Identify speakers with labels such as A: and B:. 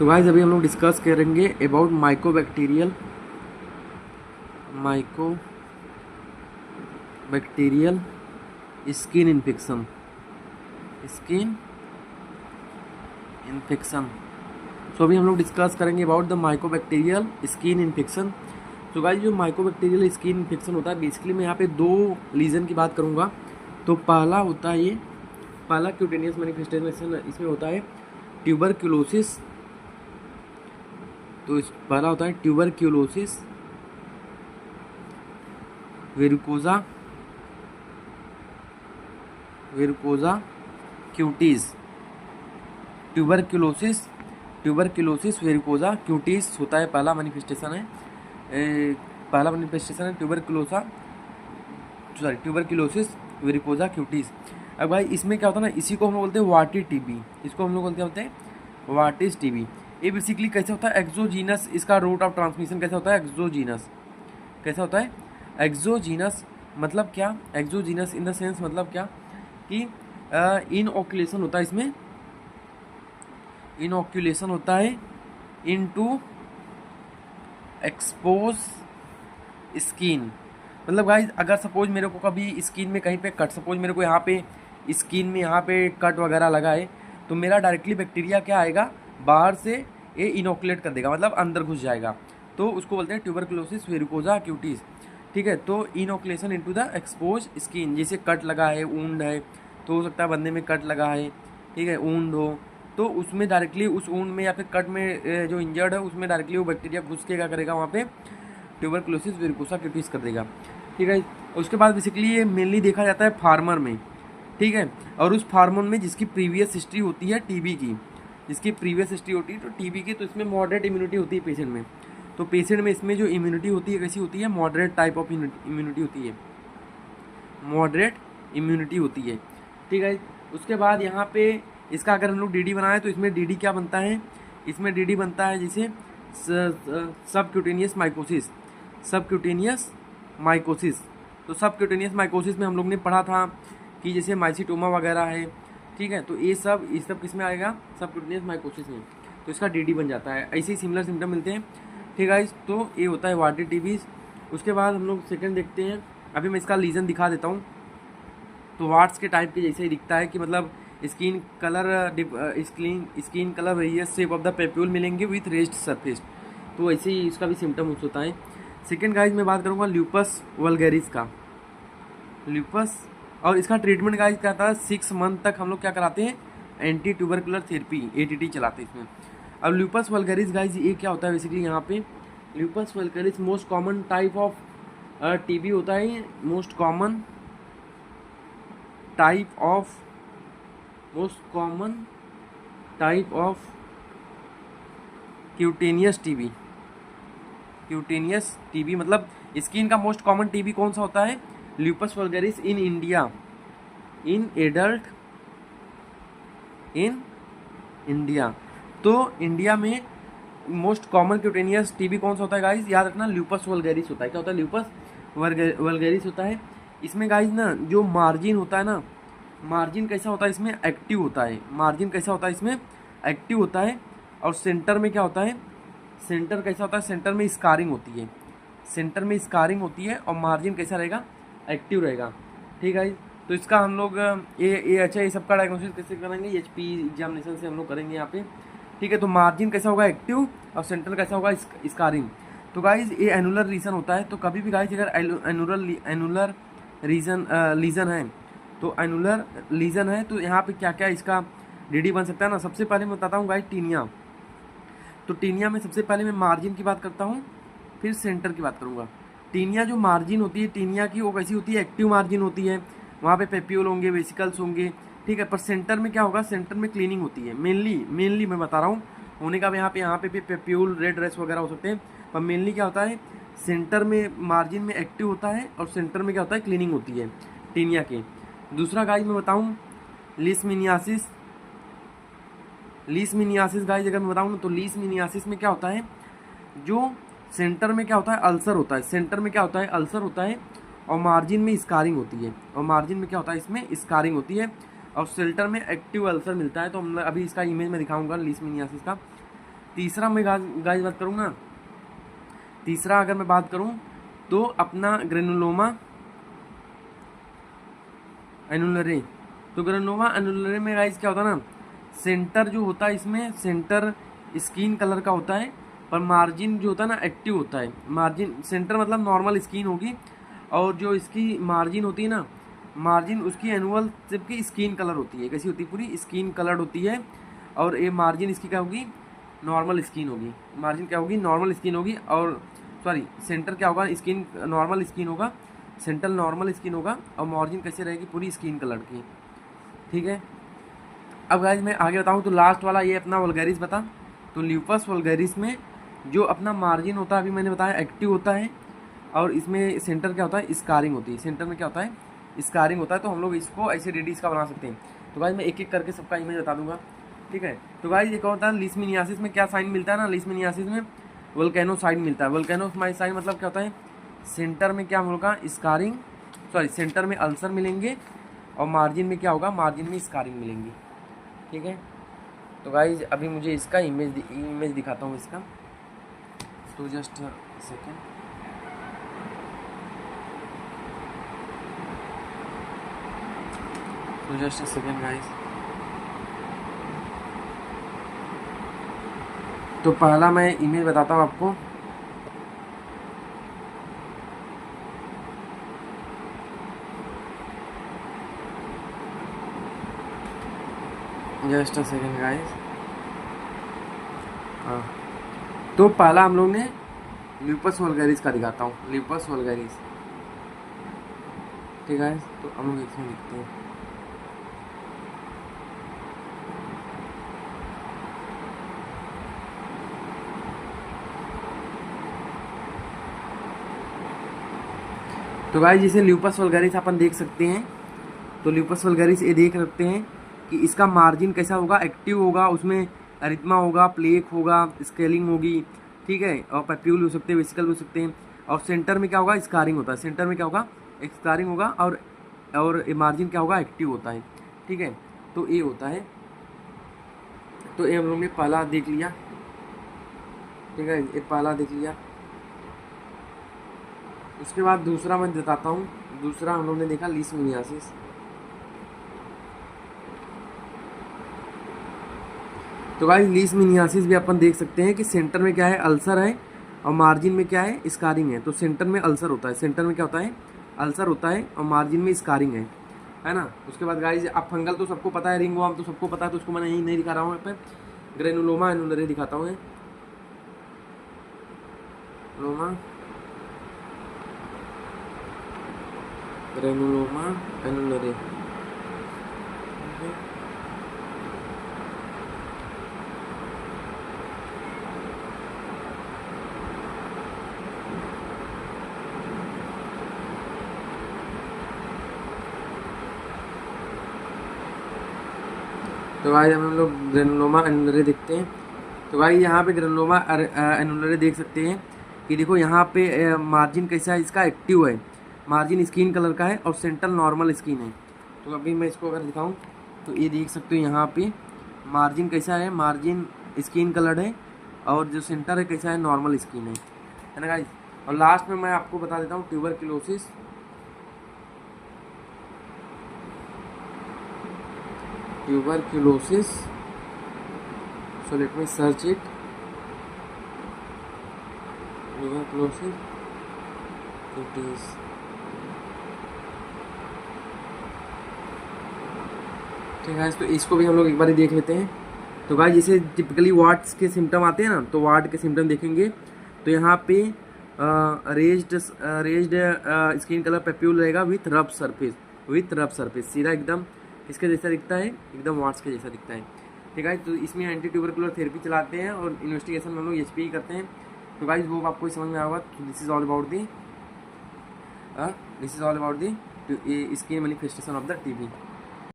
A: तो गाइस अभी हम लोग डिस्कस करेंगे अबाउट माइकोबैक्टीरियल स्किन इन्फेक्शन। सो अभी हम लोग डिस्कस करेंगे about the mycobacterial skin infection. तो गाइस जो माइकोबैक्टीरियल स्किन इन्फेक्शन होता है, बेसिकली मैं यहाँ पे दो लीजन की बात करूँगा। तो पहला क्यूटेनियस मैनिफेस्टेशन इसमें होता है ट्यूबरक्यूलोसिस। तो पहला होता है tuberculosis verrucosa cutis. Tuberculosis verrucosa cutis होता है पहला मैनिफेस्टेशन है। Tuberculosis verrucosa cutis. अब भाई इसमें क्या होता है ना, इसी को हम लोग बोलते हैं वाटी टीबी। इसको हम लोग बोलते हैं वाटिस टीबी। ये बेसिकली कैसे होता है, एक्सोजीनस। इसका रूट ऑफ ट्रांसमिशन कैसे होता है, एक्सोजीनस। कैसा होता है, एक्सोजीनस। मतलब क्या, एक्सोजीनस इन द सेंस मतलब क्या कि इनओक्यूलेशन होता है इसमें, इनओक्यूलेशन होता है इनटू एक्सपोज स्किन। मतलब गाइज अगर सपोज मेरे को कभी स्किन में कहीं पे कट, सपोज मेरे को यहाँ पे स्किन में यहाँ पे कट वगैरह लगा है, तो मेरा डायरेक्टली बैक्टीरिया क्या आएगा, बाहर से ये इनोकुलेट कर देगा, मतलब अंदर घुस जाएगा। तो उसको बोलते हैं ट्यूबरक्लोसिस वेरिकोजा क्यूटीज। ठीक है, तो inoculation into the expose skin. जैसे कट लगा है, वुंड है, तो हो सकता है बंदे में कट लगा है, ठीक है, वुंड हो, तो उसमें डायरेक्टली उस वुंड में या फिर कट में जो इंजर्ड है उसमें डायरेक्टली वो बैक्टीरिया घुस के क्या करेगा, वहाँ पे ट्यूबरक्लोसिस वेरिकोसा क्यूटीज कर देगा। ठीक है, उसके बाद बेसिकली ये मेनली देखा जाता है फार्मर में। ठीक है, और उस फार्मर में जिसकी प्रीवियस हिस्ट्री होती है टीबी की, जिसकी प्रीवियस हिस्ट्री होती है तो टीबी की, तो इसमें मॉडरेट इम्यूनिटी होती है पेशेंट में। तो पेशेंट में इसमें जो इम्यूनिटी होती है कैसी होती है, मॉडरेट टाइप ऑफ इम्यूनिटी होती है, मॉडरेट इम्यूनिटी होती है। ठीक है, उसके बाद यहाँ पे इसका अगर हम लोग डीडी बनाए तो इसमें डीडी क्या बनता है, इसमें डीडी बनता है जैसे सबक्यूटेनियस माइकोसिस। तो सबक्यूटेनियस माइकोसिस में हम लोग ने पढ़ा था कि जैसे माइसिटोमा वगैरह है। ठीक है, तो ये सब किस में आएगा, सबक्यूटेनियस माइकोसिस में, तो इसका डीडी बन जाता है। ऐसे ही सिमिलर सिम्टम मिलते हैं। ठीक है, तो ये होता है वाटी टीबीज। उसके बाद हम लोग सेकंड देखते हैं। अभी मैं इसका लीजन दिखा देता हूँ। तो वार्ड्स के टाइप के जैसे ही दिखता है कि मतलब skin colour radius shape of the papule मिलेंगे विथ रेस्ट सरफेस। तो ऐसे ही इसका भी सिम्टम होता है। सेकेंड गाइज मैं बात करूँगा ल्यूपस वल्गैरिस का। ल्यूपस, और इसका ट्रीटमेंट गाइज क्या था, 6 मंथ तक हम लोग क्या कराते हैं, एंटी ट्यूबरकुलर थेरेपी ATT चलाते हैं इसमें। अब ल्यूपस वल्गैरिस गाइज ये क्या होता है बेसिकली, यहाँ पे lupus vulgaris most common type of TB होता है, most common type of cutaneous TB. मतलब स्किन का मोस्ट कॉमन टीबी कौन सा होता है, lupus vulgaris in India, in adult in India. तो इंडिया में मोस्ट कॉमन क्यूटेनियस टीबी कौन सा होता है गाइज, याद रखना, ल्यूपस वल्गैरिस होता है। क्या होता है, ल्यूपस वल्गैरिस होता है। इसमें गाइज ना जो मार्जिन होता है ना, मार्जिन कैसा होता है इसमें, एक्टिव होता है। मार्जिन कैसा होता है इसमें, एक्टिव होता है। और सेंटर में क्या होता है, सेंटर कैसा होता है, सेंटर में स्कारिंग होती है, सेंटर में स्कारिंग होती है। और मार्जिन कैसा रहेगा, एक्टिव रहेगा। ठीक है, तो इसका हम लोग ये सबका डायग्नोसिस कैसे करेंगे, HP एग्जामिनेशन से हम लोग करेंगे यहाँ पे। ठीक है, तो मार्जिन कैसा होगा, एक्टिव, और सेंटर कैसा होगा, स्कारिंग। तो गाइज ये एनुलर रीजन होता है। तो कभी भी गाइज अगर एनुलर लीजन है, तो एनुलर लीजन है तो यहाँ पे क्या क्या इसका डीडी बन सकता है ना। सबसे पहले मैं बताता हूँ गाइज टीनिया। तो टीनिया में सबसे पहले मैं मार्जिन की बात करता हूँ, फिर सेंटर की बात करूँगा। टीनिया जो मार्जिन होती है टीनिया की, वो कैसी होती है, एक्टिव मार्जिन होती है। वहाँ पे पेप्यूल होंगे, वेसिकल्स होंगे। ठीक है, पर सेंटर में क्या होगा, सेंटर में क्लीनिंग होती है। मेनली मैं बता रहा हूँ, होने का यहाँ पे भी पेप्यूल, रेड रेस वगैरह हो सकते हैं, पर मेनली क्या होता है, सेंटर में मार्जिन में एक्टिव होता है और सेंटर में क्या होता है, क्लीनिंग होती है टीनिया के। दूसरा गाइज मैं बताऊँ लीशमीनियासिस गाइज अगर मैं बताऊँ ना, तो लीशमीनियासिस में क्या होता है, जो सेंटर में क्या होता है, अल्सर होता है। सेंटर में क्या होता है, अल्सर होता है, और मार्जिन में स्कारिंग होती है। और मार्जिन में क्या होता है, इसमें स्कारिंग होती है, और सेंटर में एक्टिव अल्सर मिलता है। तो हम अभी इसका इमेज में दिखाऊंगा लीशमीनियासिस का। तीसरा मैं गाइस बात करूँ ना, तीसरा अगर मैं बात करूँ तो अपना ग्रेनुलोमा एनुलरे। तो ग्रेनुलोमा एनुलरे में गाइस क्या होता है ना, सेंटर जो होता है इसमें सेंटर स्किन कलर का होता है, पर मार्जिन जो होता है ना एक्टिव होता है। मार्जिन सेंटर मतलब नॉर्मल स्किन होगी, और जो इसकी मार्जिन होती है ना, मार्जिन उसकी एनुअल टिप की स्किन कलर होती है। कैसी होती है? पूरी स्किन कलर्ड होती है। और ये मार्जिन इसकी क्या होगी? नॉर्मल स्किन होगी। मार्जिन क्या होगी? नॉर्मल स्किन होगी। और सॉरी, सेंटर क्या होगा? स्किन नॉर्मल स्किन होगा, सेंटर नॉर्मल स्किन होगा, और मार्जिन कैसे रहेगी? पूरी स्किन कलर की। ठीक है। अब गाइस मैं आगे बताऊँ तो लास्ट वाला ये अपना वल्गैरिस बता। तो ल्यूपस वल्गैरिस में जो अपना मार्जिन होता है, अभी मैंने बताया एक्टिव होता है, और इसमें सेंटर क्या होता है? स्कारिंग होती है। सेंटर में क्या होता है? स्कारिंग होता है। तो हम लोग इसको ऐसे रेडिस का बना सकते हैं। तो गाइस मैं एक एक करके सबका इमेज बता दूंगा। ठीक है। तो गाइस एक और होता है लीशमैनियासिस में क्या साइन मिलता है ना, लीशमैनियासिस में वोल्केनो साइन मिलता है। वोल्केनो साइन मतलब क्या होता है? सेंटर में क्या होगा? स्कारिंग, सॉरी सेंटर में अल्सर मिलेंगे, और मार्जिन में क्या होगा? मार्जिन में स्कारिंग मिलेंगी। ठीक है। तो गाइज अभी मुझे इसका इमेज दिखाता हूँ इसका। तो जस्ट सेकेंड। तो जस्ट सेकेंड गाइज। तो पहला मैं इमेज बताता हूँ आपको। Just second guys. हाँ, तो पहला हम लोग ने ल्यूपस वल्गैरिस का दिखाता हूँ, ल्यूपस वल्गैरिस। ठीक है। तो हम लोग इसमें लिखते हैं। तो गाइस जिसे ल्यूपस वल्गैरिस अपन देख सकते हैं, तो ल्यूपस वल्गैरिस ये देख सकते हैं कि इसका मार्जिन कैसा होगा? एक्टिव होगा, उसमें अरिथमा होगा, प्लेक होगा, स्केलिंग होगी। ठीक है। और पैप्यूल हो सकते हैं, वेसिकल हो सकते हैं। और सेंटर में क्या होगा? स्कारिंग होता है। सेंटर में क्या होगा? स्कारिंग होगा, और मार्जिन क्या होगा? एक्टिव होता है। ठीक है। तो ये होता है। तो ये हम लोग ने पहला देख लिया। ठीक है, ये पहला देख लिया। उसके बाद दूसरा मैं बताता हूँ। दूसरा हम लोग ने देखा लीशमैनियासिस। तो गाइस लीशमैनियासिस भी अपन देख सकते हैं कि सेंटर में क्या है? अल्सर है, और मार्जिन में क्या है? स्कारिंग है। तो सेंटर में अल्सर होता है। सेंटर में क्या होता है? अल्सर होता है, और मार्जिन में स्कारिंग है ना। उसके बाद गाइस अब फंगल तो सबको पता है, रिंगवर्म तो सबको पता है, तो उसको मैं नहीं दिखा रहा हूँ यहाँ पे। ग्रेनुलोमा एनुलरे दिखाता हूँ। ग्रेनुलोमा एनुलरे। तो भाई हम लोग ग्रेनुलोमा एनुलरे देखते हैं। तो भाई यहाँ पे ग्रेनुलोमा एनुलरे देख सकते हैं कि देखो यहाँ पे मार्जिन कैसा है? इसका एक्टिव है, मार्जिन स्किन कलर का है, और सेंटर नॉर्मल स्किन है। तो अभी मैं इसको अगर दिखाऊं तो ये देख सकते हो यहाँ पे मार्जिन कैसा है? मार्जिन स्किन कलर है, और जो सेंटर है कैसा है? नॉर्मल स्किन है ना गाइस। और लास्ट में मैं आपको बता देता हूँ tuberculosis. Tuberculosis. So let me search it. Tuberculosis. It is. ठीक है, तो इसको भी हम लोग एक बार देख लेते हैं। तो गाइस जैसे टिपिकली वार्ड्स के सिम्टम आते हैं ना, तो वार्ड के सिम्टम देखेंगे। तो यहाँ पे रेज्ड स्किन कलर पेप्यूल रहेगा विथ रफ सरफेस, सीधा एकदम किसके जैसा दिखता है? एकदम वार्ड्स के जैसा दिखता है। ठीक है। तो इसमें एंटी ट्यूबरकुलर थेरेपी चलाते हैं, और इन्वेस्टिगेशन में हम लोग एचपी करते हैं। तो गाइस वो आपको समझ में आएगा। This is all about the skin manifestation of the TB.